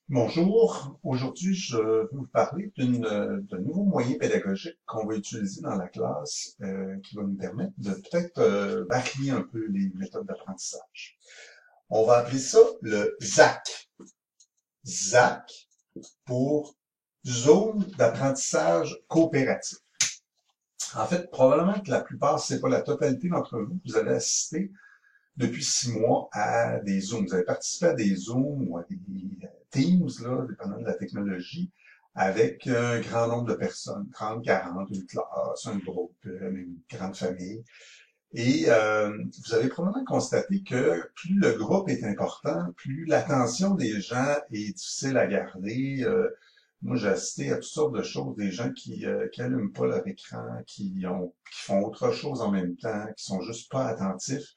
Bonjour, aujourd'hui je vais vous parler d'un nouveau moyen pédagogique qu'on va utiliser dans la classe qui va nous permettre de peut-être varier un peu les méthodes d'apprentissage. On va appeler ça le ZAC. ZAC pour Zone d'apprentissage coopératif. En fait, probablement que la plupart, si c'est pas la totalité d'entre vous, vous avez assisté depuis 6 mois à des Zooms. Vous avez participé à des Zooms ou à des Teams, là, dépendant de la technologie, avec un grand nombre de personnes, 30, 40, une classe, un groupe, une grande famille. Et vous avez probablement constaté que plus le groupe est important, plus l'attention des gens est difficile à garder. Moi, j'ai assisté à toutes sortes de choses, des gens qui allument pas leur écran, qui font autre chose en même temps, qui sont juste pas attentifs.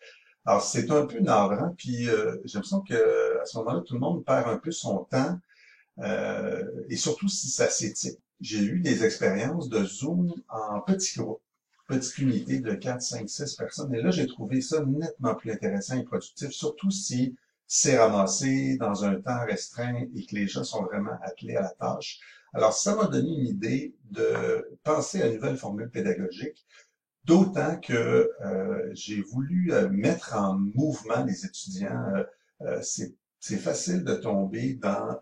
Alors, c'est un peu navrant, puis j'ai l'impression que à ce moment-là, tout le monde perd un peu son temps, et surtout si ça s'étire. J'ai eu des expériences de Zoom en petits groupes, petite unité de 4, 5, 6 personnes, et là, j'ai trouvé ça nettement plus intéressant et productif, surtout si c'est ramassé dans un temps restreint et que les gens sont vraiment attelés à la tâche. Alors, ça m'a donné une idée de penser à une nouvelle formule pédagogique. D'autant que j'ai voulu mettre en mouvement les étudiants. C'est facile de tomber dans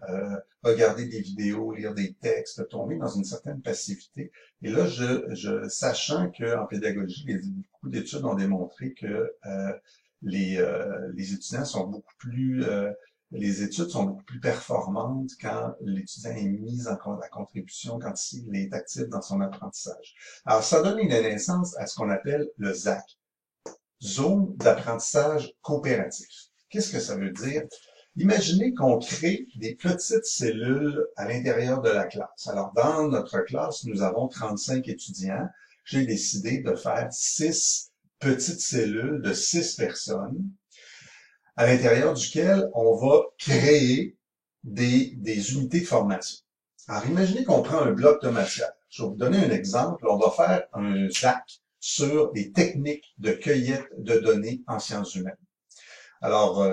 regarder des vidéos, lire des textes, de tomber dans une certaine passivité. Et là, sachant qu'en pédagogie, beaucoup d'études ont démontré que les étudiants sont beaucoup plus les études sont beaucoup plus performantes quand l'étudiant est mis à contribution, quand il est actif dans son apprentissage. Alors, ça donne une naissance à ce qu'on appelle le ZAC, Zone d'apprentissage coopératif. Qu'est-ce que ça veut dire? Imaginez qu'on crée des petites cellules à l'intérieur de la classe. Alors, dans notre classe, nous avons 35 étudiants. J'ai décidé de faire 6 petites cellules de 6 personnes à l'intérieur duquel on va créer des unités de formation. Alors, imaginez qu'on prend un bloc de matière. Je vais vous donner un exemple. On va faire un ZAC sur les techniques de cueillette de données en sciences humaines. Alors,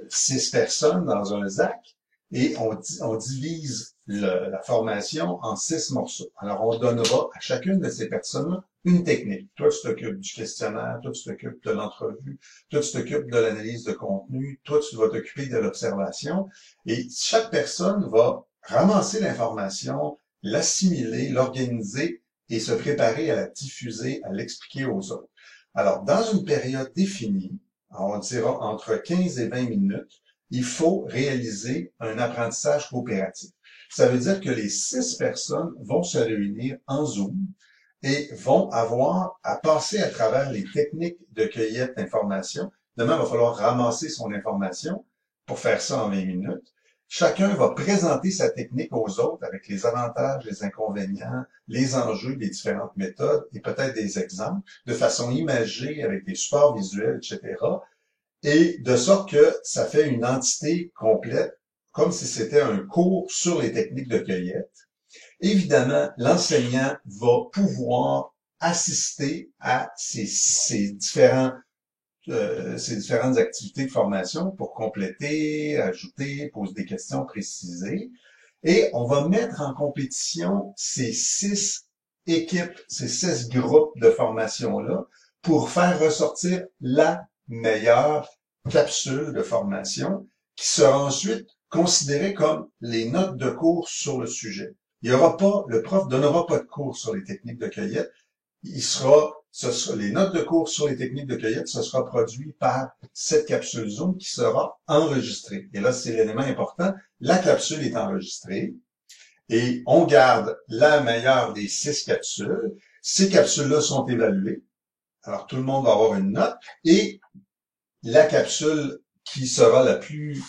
6 personnes dans un ZAC et on divise la formation en 6 morceaux. Alors, on donnera à chacune de ces personnes une technique. Toi, tu t'occupes du questionnaire, toi, tu t'occupes de l'entrevue, toi, tu t'occupes de l'analyse de contenu, toi, tu vas t'occuper de l'observation. Et chaque personne va ramasser l'information, l'assimiler, l'organiser et se préparer à la diffuser, à l'expliquer aux autres. Alors, dans une période définie, on dira entre 15 et 20 minutes, il faut réaliser un apprentissage coopératif. Ça veut dire que les 6 personnes vont se réunir en Zoom et vont avoir à passer à travers les techniques de cueillette d'informations. Demain, il va falloir ramasser son information pour faire ça en 20 minutes. Chacun va présenter sa technique aux autres avec les avantages, les inconvénients, les enjeux des différentes méthodes et peut-être des exemples de façon imagée avec des supports visuels, etc. Et de sorte que ça fait une entité complète, comme si c'était un cours sur les techniques de cueillette. Évidemment, l'enseignant va pouvoir assister à ces différentes activités de formation pour compléter, ajouter, poser des questions, préciser. Et on va mettre en compétition ces 6 équipes, ces 6 groupes de formation-là pour faire ressortir la meilleure capsule de formation qui sera ensuite considérée comme les notes de cours sur le sujet. Le prof donnera pas de cours sur les techniques de cueillette. Les notes de cours sur les techniques de cueillette, ce sera produit par cette capsule Zoom qui sera enregistrée. Et là, c'est l'élément important. La capsule est enregistrée et on garde la meilleure des 6 capsules. Ces capsules-là sont évaluées. Alors, tout le monde va avoir une note et la capsule qui sera la plus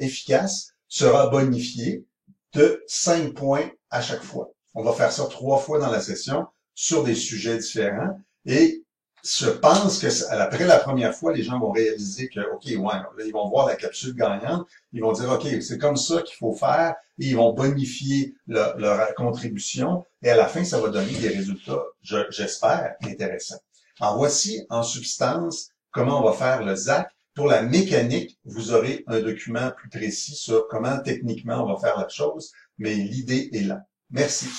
efficace sera bonifiée de 5 points à chaque fois. On va faire ça 3 fois dans la session sur des sujets différents et je pense que après la première fois, les gens vont réaliser que, OK, ouais, là, ils vont voir la capsule gagnante, ils vont dire, OK, c'est comme ça qu'il faut faire et ils vont bonifier leur contribution et à la fin, ça va donner des résultats, j'espère, intéressants. Alors voici en substance comment on va faire le ZAC Pour la mécanique, vous aurez un document plus précis sur comment techniquement on va faire la chose, mais l'idée est là. Merci.